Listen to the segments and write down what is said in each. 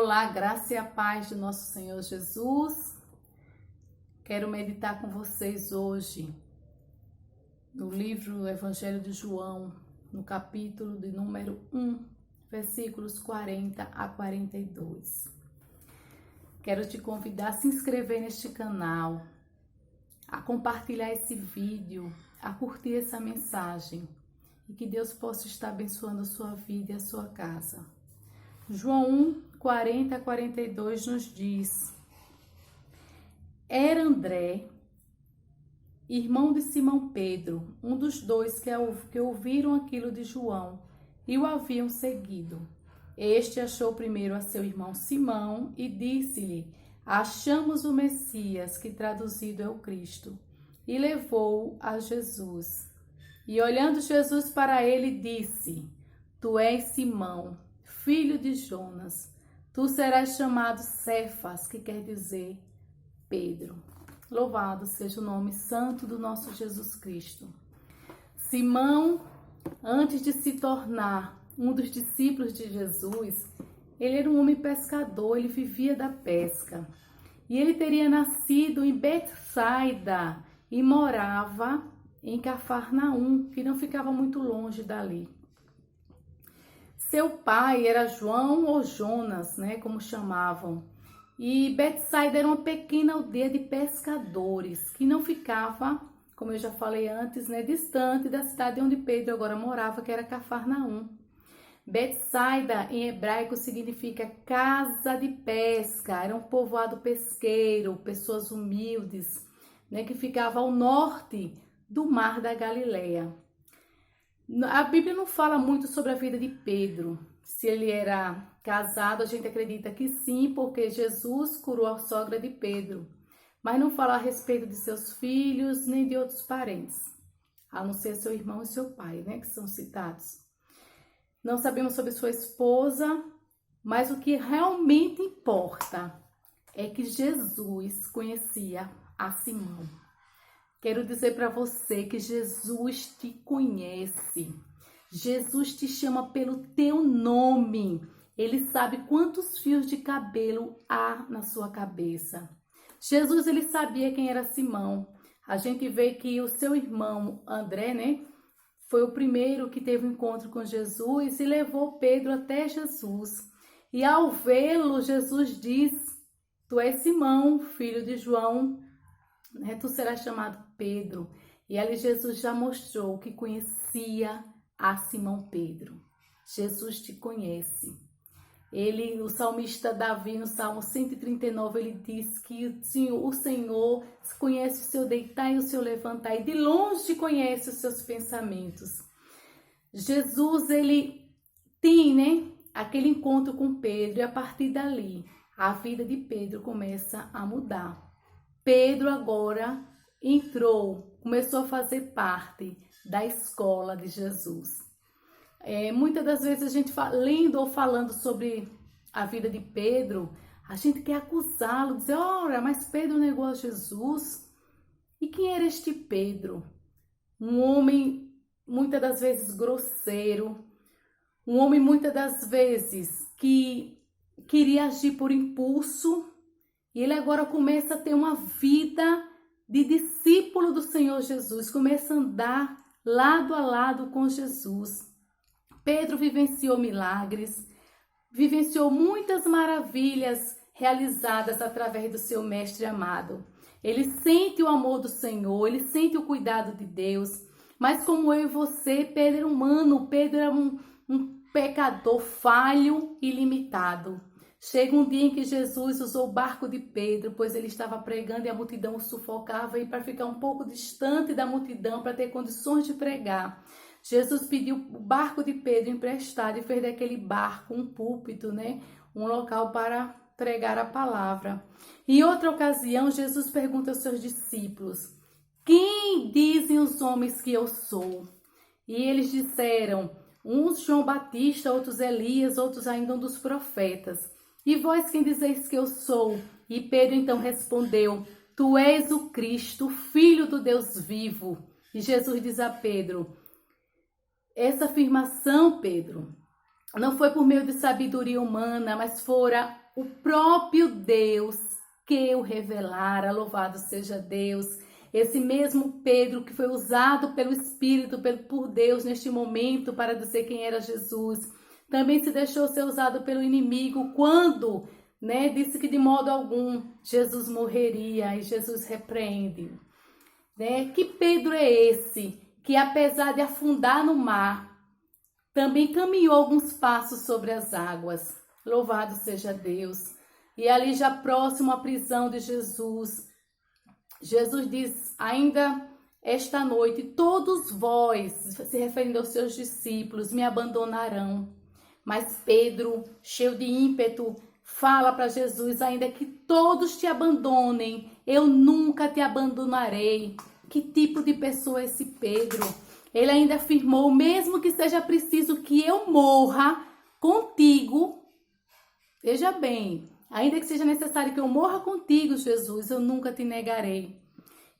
Olá, graça e a paz do nosso Senhor Jesus. Quero meditar com vocês hoje no livro do Evangelho de João, no capítulo de número 1, versículos 40 a 42. Quero te convidar a se inscrever neste canal, a compartilhar esse vídeo, a curtir essa mensagem e que Deus possa estar abençoando a sua vida e a sua casa. João 1, 40 a 42 nos diz: Era André, irmão de Simão Pedro, um dos dois que ouviram aquilo de João e o haviam seguido. Este achou primeiro a seu irmão Simão e disse-lhe: Achamos o Messias, que traduzido é o Cristo, e levou-o a Jesus. E olhando Jesus para ele, disse: Tu és Simão, filho de Jonas, tu serás chamado Cefas, que quer dizer Pedro. Louvado seja o nome santo do nosso Jesus Cristo. Simão, antes de se tornar um dos discípulos de Jesus, ele era um homem pescador, ele vivia da pesca. E ele teria nascido em Betsaida e morava em Cafarnaum, que não ficava muito longe dali. Seu pai era João ou Jonas, como chamavam. E Betsaida era uma pequena aldeia de pescadores, que não ficava, como eu já falei antes, distante da cidade onde Pedro agora morava, que era Cafarnaum. Betsaida, em hebraico, significa casa de pesca. Era um povoado pesqueiro, pessoas humildes, que ficava ao norte do Mar da Galileia. A Bíblia não fala muito sobre a vida de Pedro. Se ele era casado, a gente acredita que sim, porque Jesus curou a sogra de Pedro. Mas não fala a respeito de seus filhos, nem de outros parentes, a não ser seu irmão e seu pai, que são citados. Não sabemos sobre sua esposa, mas o que realmente importa é que Jesus conhecia a Simão. Quero dizer para você que Jesus te conhece. Jesus te chama pelo teu nome. Ele sabe quantos fios de cabelo há na sua cabeça. Jesus, ele sabia quem era Simão. A gente vê que o seu irmão André, foi o primeiro que teve um encontro com Jesus e levou Pedro até Jesus. E ao vê-lo, Jesus diz: Tu és Simão, filho de João, tu serás chamado Pedro. E ali Jesus já mostrou que conhecia a Simão Pedro. Jesus te conhece. O salmista Davi, no Salmo 139, ele diz que o Senhor conhece o seu deitar e o seu levantar, e de longe conhece os seus pensamentos. Jesus, ele tem, aquele encontro com Pedro, e a partir dali, a vida de Pedro começa a mudar. Pedro agora começou a fazer parte da escola de Jesus. Muitas das vezes a gente lendo ou falando sobre a vida de Pedro, a gente quer acusá-lo, dizer: ora, mas Pedro negou a Jesus. E quem era este Pedro? Um homem muitas das vezes grosseiro, um homem muitas das vezes que queria agir por impulso, e ele agora começa a ter uma vida de discípulo do Senhor Jesus, começa a andar lado a lado com Jesus. Pedro vivenciou milagres, vivenciou muitas maravilhas realizadas através do seu mestre amado. Ele sente o amor do Senhor, ele sente o cuidado de Deus, mas como eu e você, Pedro era humano, Pedro era um pecador falho e limitado. Chega um dia em que Jesus usou o barco de Pedro, pois ele estava pregando e a multidão o sufocava, e para ficar um pouco distante da multidão, para ter condições de pregar, Jesus pediu o barco de Pedro emprestado e fez daquele barco um púlpito, um local para pregar a palavra. Em outra ocasião, Jesus pergunta aos seus discípulos: Quem dizem os homens que eu sou? E eles disseram: uns João Batista, outros Elias, outros ainda um dos profetas. E vós quem dizeis que eu sou? E Pedro então respondeu: Tu és o Cristo, Filho do Deus vivo. E Jesus diz a Pedro: essa afirmação, Pedro, Não foi por meio de sabedoria humana, mas fora o próprio Deus que o revelara. Louvado seja Deus. Esse mesmo Pedro que foi usado pelo Espírito, por Deus neste momento para dizer quem era Jesus, também se deixou ser usado pelo inimigo quando, disse que de modo algum Jesus morreria, e Jesus repreende. Que Pedro é esse que, apesar de afundar no mar, também caminhou alguns passos sobre as águas? Louvado seja Deus. E ali já próximo à prisão de Jesus, Jesus diz, ainda esta noite, todos vós, se referindo aos seus discípulos, me abandonarão. Mas Pedro, cheio de ímpeto, fala para Jesus, ainda que todos te abandonem, eu nunca te abandonarei. Que tipo de pessoa é esse Pedro? Ele ainda afirmou, mesmo que seja preciso que eu morra contigo, veja bem, ainda que seja necessário que eu morra contigo, Jesus, eu nunca te negarei.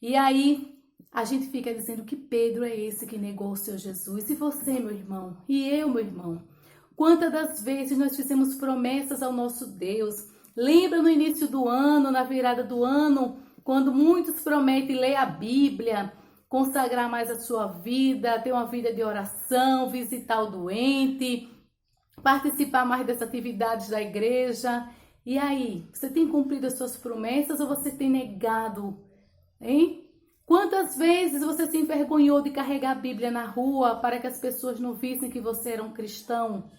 E aí a gente fica dizendo que Pedro é esse que negou o seu Jesus. E você, meu irmão, e eu, meu irmão, quantas das vezes nós fizemos promessas ao nosso Deus? Lembra no início do ano, na virada do ano, quando muitos prometem ler a Bíblia, consagrar mais a sua vida, ter uma vida de oração, visitar o doente, participar mais das atividades da igreja. E aí, você tem cumprido as suas promessas ou você tem negado? Hein? Quantas vezes você se envergonhou de carregar a Bíblia na rua para que as pessoas não vissem que você era um cristão?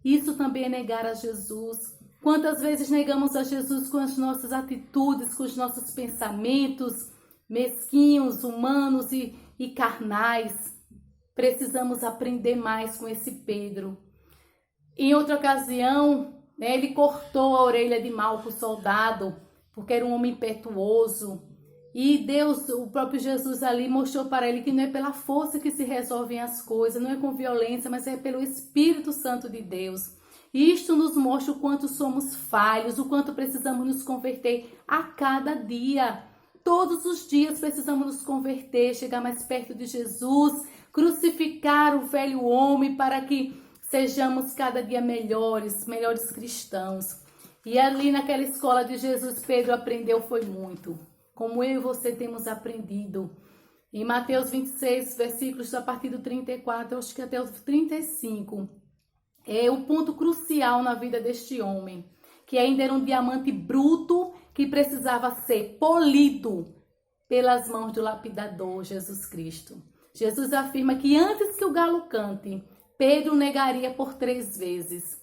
Isso também é negar a Jesus. Quantas vezes negamos a Jesus com as nossas atitudes, com os nossos pensamentos mesquinhos, humanos e carnais? Precisamos aprender mais com esse Pedro. Em outra ocasião, ele cortou a orelha de Malco, soldado, porque era um homem impetuoso. E Deus, o próprio Jesus ali, mostrou para ele que não é pela força que se resolvem as coisas, não é com violência, mas é pelo Espírito Santo de Deus. E isto nos mostra o quanto somos falhos, o quanto precisamos nos converter a cada dia. Todos os dias precisamos nos converter, chegar mais perto de Jesus, crucificar o velho homem para que sejamos cada dia melhores cristãos. E ali naquela escola de Jesus, Pedro aprendeu foi muito. Como eu e você temos aprendido. Em Mateus 26, versículos a partir do 34, acho que até o 35, é o ponto crucial na vida deste homem, que ainda era um diamante bruto que precisava ser polido pelas mãos do lapidador Jesus Cristo. Jesus afirma que antes que o galo cante, Pedro negaria por 3 vezes.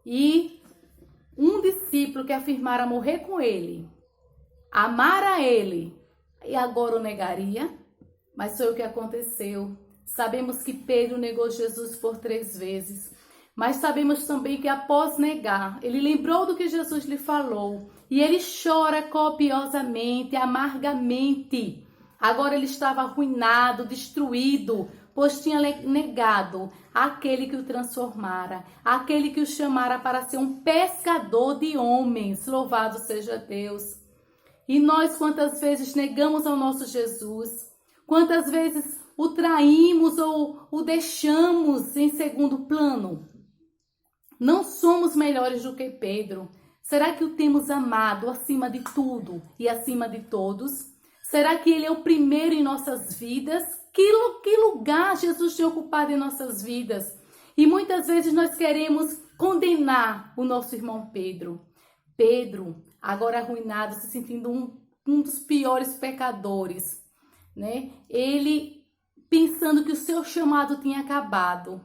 E um discípulo que afirmara morrer com ele, amar a ele, e agora o negaria? Mas foi o que aconteceu. Sabemos que Pedro negou Jesus por 3 vezes. Mas sabemos também que após negar, ele lembrou do que Jesus lhe falou. E ele chora copiosamente, amargamente. Agora ele estava arruinado, destruído, pois tinha negado aquele que o transformara, aquele que o chamara para ser um pescador de homens. Louvado seja Deus. E nós quantas vezes negamos ao nosso Jesus? Quantas vezes o traímos ou o deixamos em segundo plano? Não somos melhores do que Pedro. Será que o temos amado acima de tudo e acima de todos? Será que ele é o primeiro em nossas vidas? Que lugar Jesus tem ocupado em nossas vidas? E muitas vezes nós queremos condenar o nosso irmão Pedro. Pedro, agora arruinado, se sentindo um dos piores pecadores, Ele pensando que o seu chamado tinha acabado.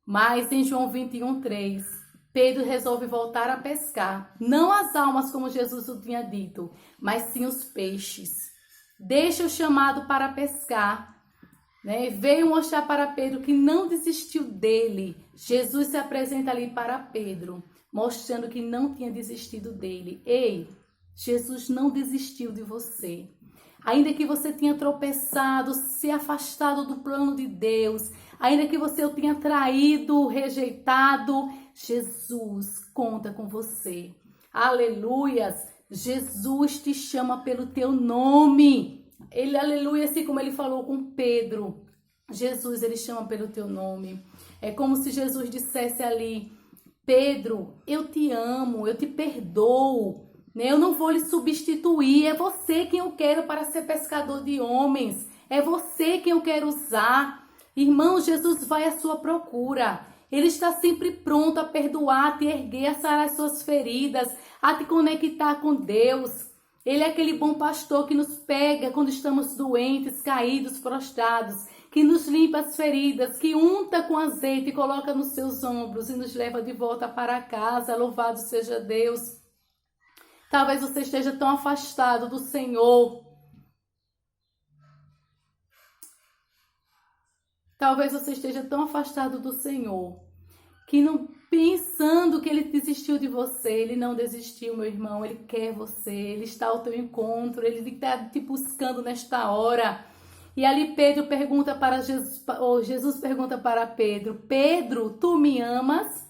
Mas em João 21:3, Pedro resolve voltar a pescar. Não as almas, como Jesus o tinha dito, mas sim os peixes. Deixa o chamado para pescar. Veio mostrar para Pedro que não desistiu dele. Jesus se apresenta ali para Pedro, mostrando que não tinha desistido dele. Ei, Jesus não desistiu de você. Ainda que você tenha tropeçado, se afastado do plano de Deus, ainda que você o tenha traído, rejeitado, Jesus conta com você. Aleluias! Jesus te chama pelo teu nome. Ele, aleluia, assim como ele falou com Pedro. Jesus, ele chama pelo teu nome. É como se Jesus dissesse ali: Pedro, eu te amo, eu te perdoo, né? Eu não vou lhe substituir, é você quem eu quero para ser pescador de homens, é você quem eu quero usar. Irmão, Jesus vai à sua procura. Ele está sempre pronto a perdoar, a te erguer, a sarar as suas feridas, a te conectar com Deus. Ele é aquele bom pastor que nos pega quando estamos doentes, caídos, prostrados, que nos limpa as feridas, que unta com azeite e coloca nos seus ombros e nos leva de volta para casa. Louvado seja Deus. Talvez você esteja tão afastado do Senhor. Talvez você esteja tão afastado do Senhor, que não pensando que Ele desistiu de você. Ele não desistiu, meu irmão. Ele quer você. Ele está ao teu encontro. Ele está te buscando nesta hora. E ali Pedro pergunta para Jesus, ou Jesus pergunta para Pedro: Pedro, tu me amas?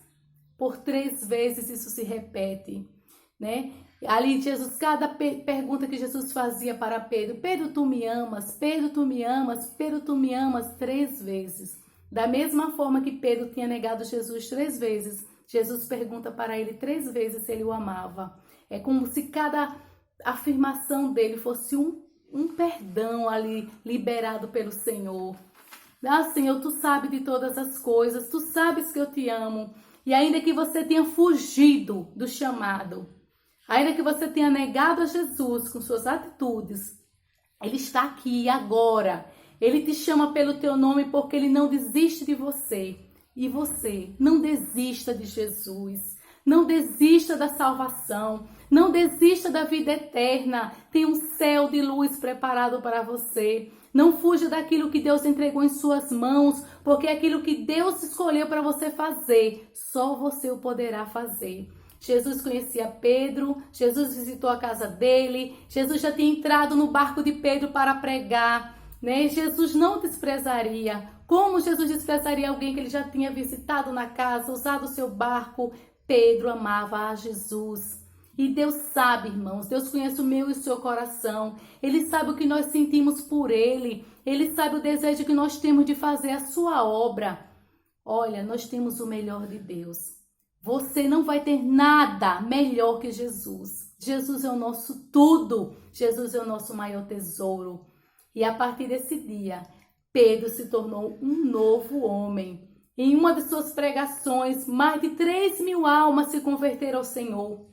Por 3 vezes isso se repete, né? Ali Jesus, cada pergunta que Jesus fazia para Pedro: Pedro, tu me amas? Pedro, tu me amas? Pedro, tu me amas? 3 vezes. Da mesma forma que Pedro tinha negado Jesus 3 vezes, Jesus pergunta para ele 3 vezes se ele o amava. É como se cada afirmação dele fosse um perdão ali liberado pelo Senhor. Ah, Senhor, tu sabes de todas as coisas, tu sabes que eu te amo. E ainda que você tenha fugido do chamado, ainda que você tenha negado a Jesus com suas atitudes, Ele está aqui agora. Ele te chama pelo teu nome porque Ele não desiste de você. E você, não desista de Jesus. Não desista da salvação. Não desista da vida eterna. Tem um céu de luz preparado para você. Não fuja daquilo que Deus entregou em suas mãos, porque é aquilo que Deus escolheu para você fazer, só você o poderá fazer. Jesus conhecia Pedro, Jesus visitou a casa dele, Jesus já tinha entrado no barco de Pedro para pregar, né? Jesus não desprezaria. Como Jesus desprezaria alguém que ele já tinha visitado na casa, usado o seu barco? Pedro amava a Jesus. E Deus sabe, irmãos, Deus conhece o meu e o seu coração. Ele sabe o que nós sentimos por Ele. Ele sabe o desejo que nós temos de fazer a sua obra. Olha, nós temos o melhor de Deus. Você não vai ter nada melhor que Jesus. Jesus é o nosso tudo. Jesus é o nosso maior tesouro. E a partir desse dia, Pedro se tornou um novo homem. Em uma de suas pregações, mais de 3.000 almas se converteram ao Senhor.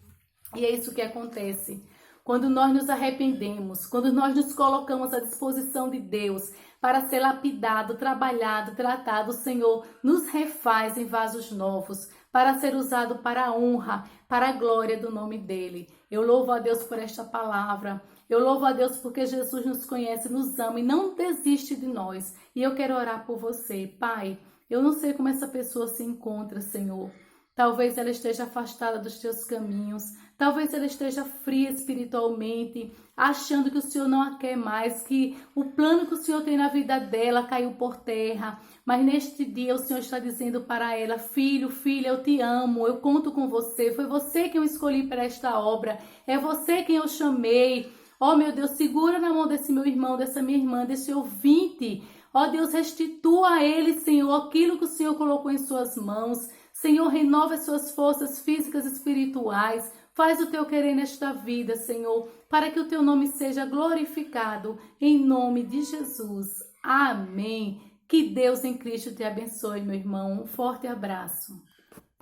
E é isso que acontece. Quando nós nos arrependemos, quando nós nos colocamos à disposição de Deus para ser lapidado, trabalhado, tratado, o Senhor nos refaz em vasos novos, para ser usado para a honra, para a glória do nome dEle. Eu louvo a Deus por esta palavra. Eu louvo a Deus porque Jesus nos conhece, nos ama e não desiste de nós. E eu quero orar por você. Pai, eu não sei como essa pessoa se encontra, Senhor. Talvez ela esteja afastada dos teus caminhos. Talvez ela esteja fria espiritualmente, achando que o Senhor não a quer mais, que o plano que o Senhor tem na vida dela caiu por terra. Mas neste dia o Senhor está dizendo para ela: filho, filha, eu te amo, eu conto com você. Foi você quem eu escolhi para esta obra. É você quem eu chamei. Ó, meu Deus, segura na mão desse meu irmão, dessa minha irmã, desse ouvinte. Ó, Deus, restitua a ele, Senhor, aquilo que o Senhor colocou em suas mãos. Senhor, renova as suas forças físicas e espirituais. Faz o teu querer nesta vida, Senhor, para que o teu nome seja glorificado, em nome de Jesus. Amém. Que Deus em Cristo te abençoe, meu irmão. Um forte abraço.